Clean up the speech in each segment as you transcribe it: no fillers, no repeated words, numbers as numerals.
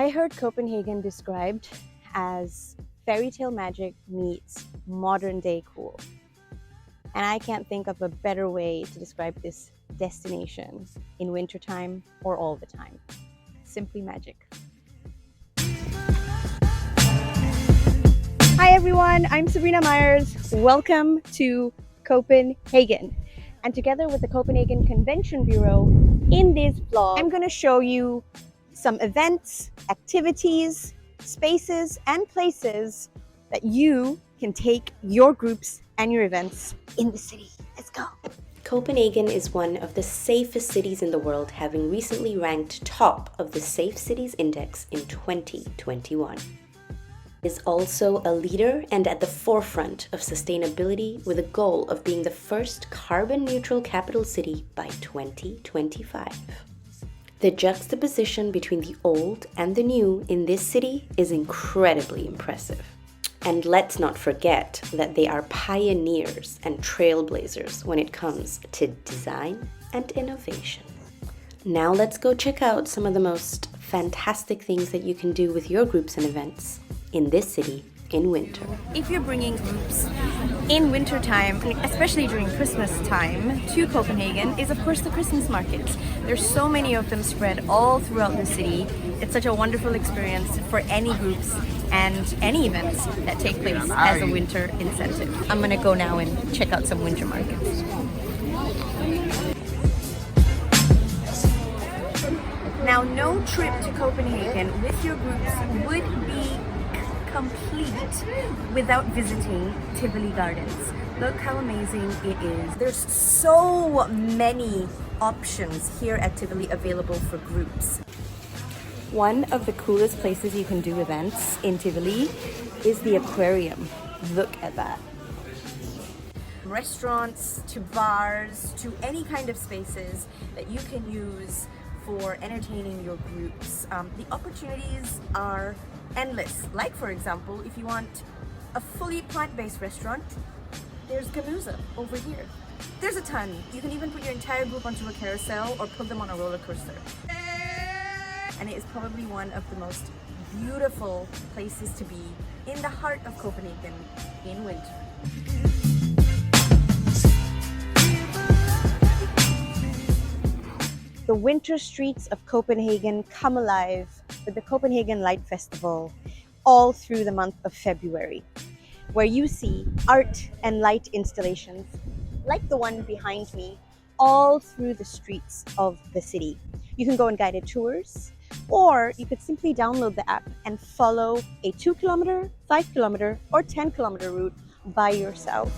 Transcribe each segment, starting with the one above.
I heard Copenhagen described as fairy tale magic meets modern day cool. And I can't think of a better way to describe this destination in wintertime or all the time. Simply magic. Hi everyone, I'm Sabrina Myers. Welcome to Copenhagen. And together with the Copenhagen Convention Bureau, in this vlog, I'm going to show you some events, activities, spaces, and places that you can take your groups and your events in the city. Let's go. Copenhagen is one of the safest cities in the world, having recently ranked top of the Safe Cities Index in 2021. It is also a leader and at the forefront of sustainability with a goal of being the first carbon-neutral capital city by 2025. The juxtaposition between the old and the new in this city is incredibly impressive. And let's not forget that they are pioneers and trailblazers when it comes to design and innovation. Now let's go check out some of the most fantastic things that you can do with your groups and events in this city in winter. If you're bringing groups in winter time, especially during Christmas time, to Copenhagen, is of course the Christmas market. There's so many of them spread all throughout the city. It's such a wonderful experience for any groups and any events that take place as a winter incentive. I'm gonna go now and check out some winter markets. Now, no trip to Copenhagen with your groups would be complete without visiting Tivoli Gardens. Look how amazing it is. There's so many options here at Tivoli available for groups. One of the coolest places you can do events in Tivoli is the aquarium. Look at that. Restaurants to bars to any kind of spaces that you can use for entertaining your groups. The opportunities are endless. Like for example, if you want a fully plant-based restaurant, there's Gamuza over here. There's a ton. You can even put your entire group onto a carousel or put them on a roller coaster. And it is probably one of the most beautiful places to be in the heart of Copenhagen in winter. The winter streets of Copenhagen come alive with the Copenhagen Light Festival all through the month of February, where you see art and light installations like the one behind me all through the streets of the city. You can go on guided tours, or you could simply download the app and follow a 2 kilometer, 5 kilometer, or 10 kilometer route by yourself.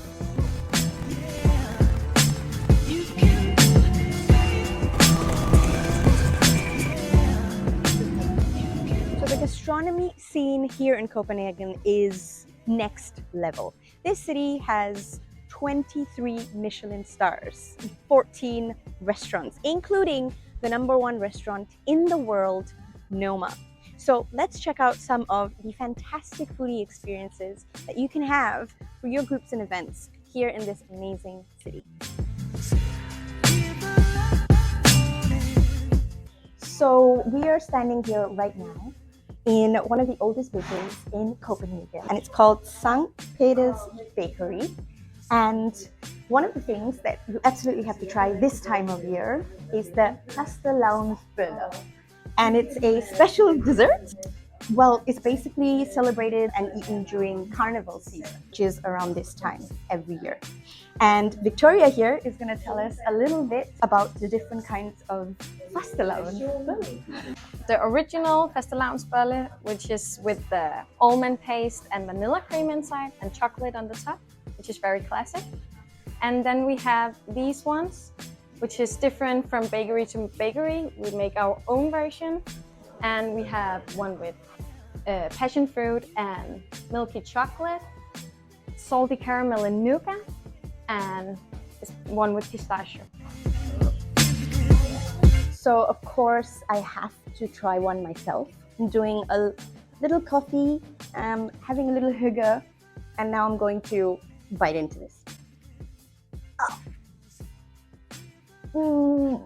The gastronomy scene here in Copenhagen is next level. This city has 23 Michelin stars, 14 restaurants, including the #1 restaurant in the world, Noma. So let's check out some of the fantastic foodie experiences that you can have for your groups and events here in this amazing city. So we are standing here right now in one of the oldest bakeries in Copenhagen, and it's called St. Peter's Bakery. And one of the things that you absolutely have to try this time of year is the fastelavnsbolle. And it's a special dessert. Well, it's basically celebrated and eaten during carnival season, which is around this time every year. And Victoria here is going to tell us a little bit about the different kinds of fastelavnsbolle. The original fastelavnsbolle, which is with the almond paste and vanilla cream inside and chocolate on the top, which is very classic. And then we have these ones, which is different from bakery to bakery. We make our own version. And we have one with passion fruit and milky chocolate, salty caramel and nougat, and one with pistachio. So of course I have to try one myself. I'm doing a little coffee, having a little Higa, and now I'm going to bite into this. Oh.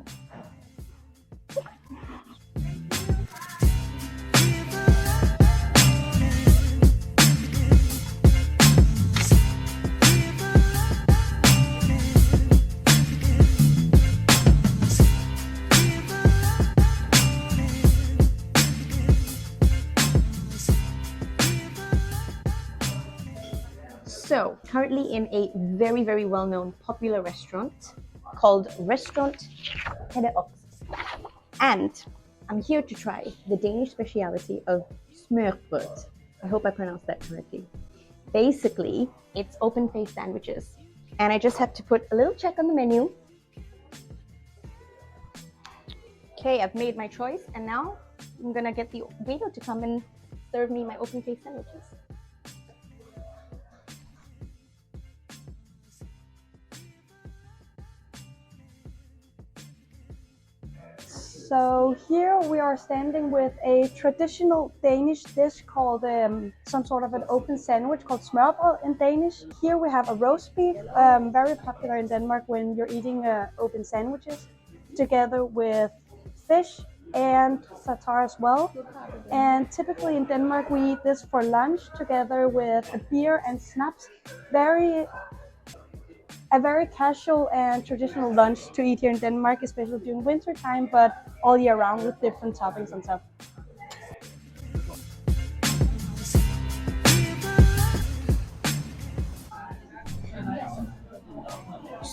currently in a very, very well-known popular restaurant called Restaurant Hedde Ox. And I'm here to try the Danish speciality of smørbrød. I hope I pronounced that correctly. Basically, it's open-faced sandwiches. And I just have to put a little check on the menu. Okay, I've made my choice, and now I'm gonna get the waiter to come and serve me my open-faced sandwiches. So here we are standing with a traditional Danish dish called some sort of an open sandwich called smørbrød in Danish. Here we have a roast beef, very popular in Denmark when you're eating open sandwiches, together with fish and tartar as well. And typically in Denmark we eat this for lunch together with a beer and snaps. A very casual and traditional lunch to eat here in Denmark, especially during winter time, but all year round with different toppings on top.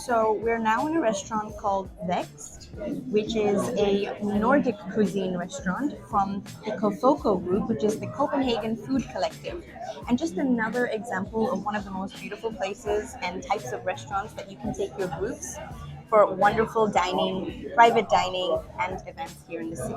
So we're now in a restaurant called Vext, which is a Nordic cuisine restaurant from the Kofoko group, which is the Copenhagen food collective. And just another example of one of the most beautiful places and types of restaurants that you can take your groups for wonderful dining, private dining, and events here in the city.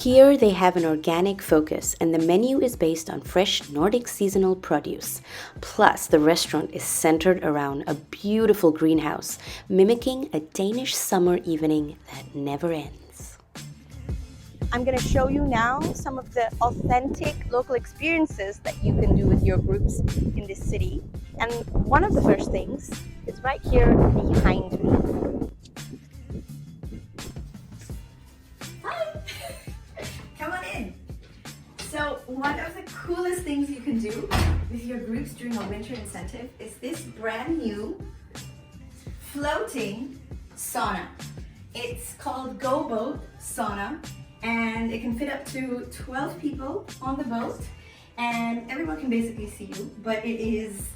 Here they have an organic focus, and the menu is based on fresh Nordic seasonal produce. Plus, the restaurant is centered around a beautiful greenhouse, mimicking a Danish summer evening that never ends. I'm going to show you now some of the authentic local experiences that you can do with your groups in this city. And one of the first things is right here behind me. Come on in. So one of the coolest things you can do with your groups during a winter incentive is this brand new floating sauna. It's called Go Boat Sauna, and it can fit up to 12 people on the boat, and everyone can basically see you, but it is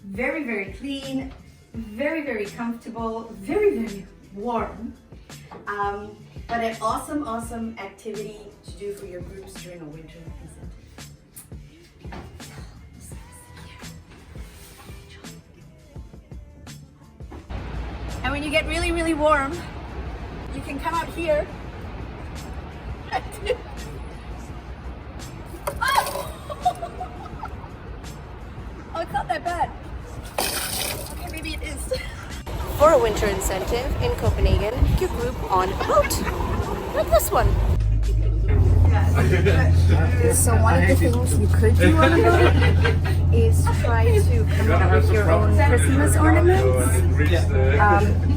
very, very clean, very, very comfortable, very, very warm. But an awesome, awesome activity to do for your groups during a winter incentive. And when you get really, really warm, you can come out here. Oh, it's not that bad. Okay, maybe it is. For a winter incentive in Copenhagen, your group on a boat, like this one. So one of the things you could do on a boat is try to come up with your own Christmas ornaments.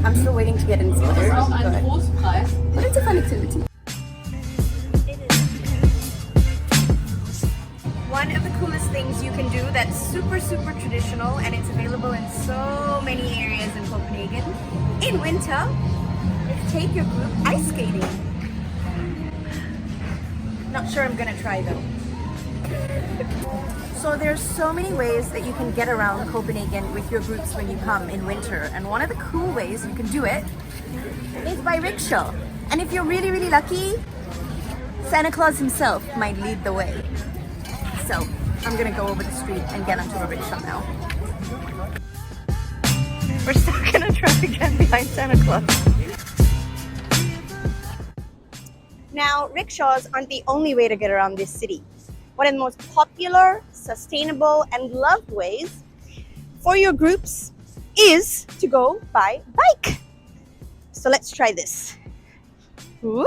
I'm still waiting to get inspired, but it's a fun activity. One of the coolest things you can do that's super, super traditional, and it's available in so many areas in Copenhagen in winter, is take your group ice skating. Not sure I'm gonna try though. So there's so many ways that you can get around Copenhagen with your groups when you come in winter, and one of the cool ways you can do it is by rickshaw. And if you're really, really lucky, Santa Claus himself might lead the way. So I'm gonna go over the street and get onto a rickshaw now. We're still gonna try to get behind Santa Claus. Now, rickshaws aren't the only way to get around this city. One of the most popular, sustainable, and loved ways for your groups is to go by bike. So let's try this. Woo!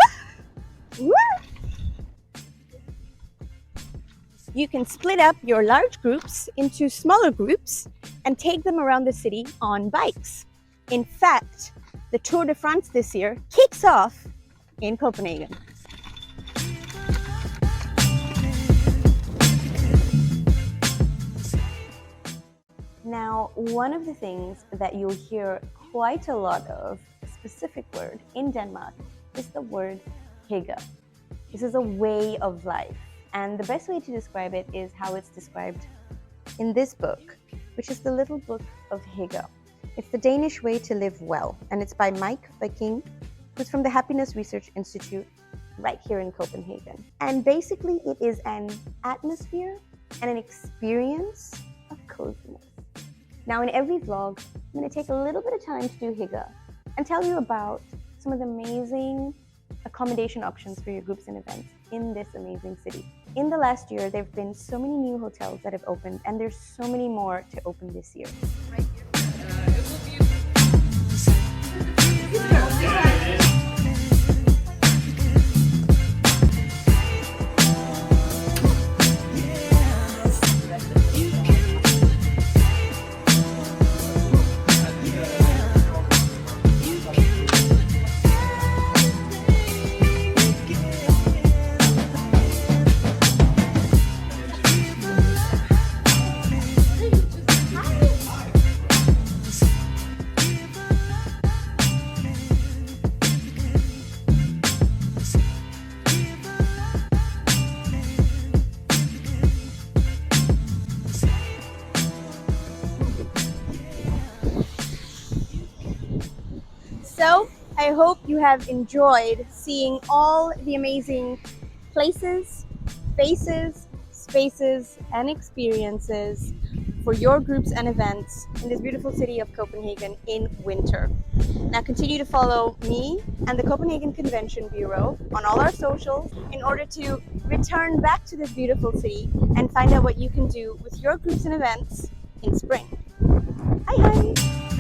Woo! You can split up your large groups into smaller groups and take them around the city on bikes. In fact, the Tour de France this year kicks off in Copenhagen. Now, one of the things that you'll hear quite a lot of, a specific word in Denmark, is the word Higa. This is a way of life, and the best way to describe it is how it's described in this book, which is the Little Book of Higa. It's the Danish way to live well, and it's by Mike Viking, who's from the Happiness Research Institute right here in Copenhagen. And basically, it is an atmosphere and an experience of coziness. Now, in every vlog, I'm going to take a little bit of time to do Higa and tell you about some of the amazing accommodation options for your groups and events in this amazing city. In the last year, there have been so many new hotels that have opened, and there's so many more to open this year. So, I hope you have enjoyed seeing all the amazing places, faces, spaces, and experiences for your groups and events in this beautiful city of Copenhagen in winter. Now continue to follow me and the Copenhagen Convention Bureau on all our socials in order to return back to this beautiful city and find out what you can do with your groups and events in spring. Hi, hi!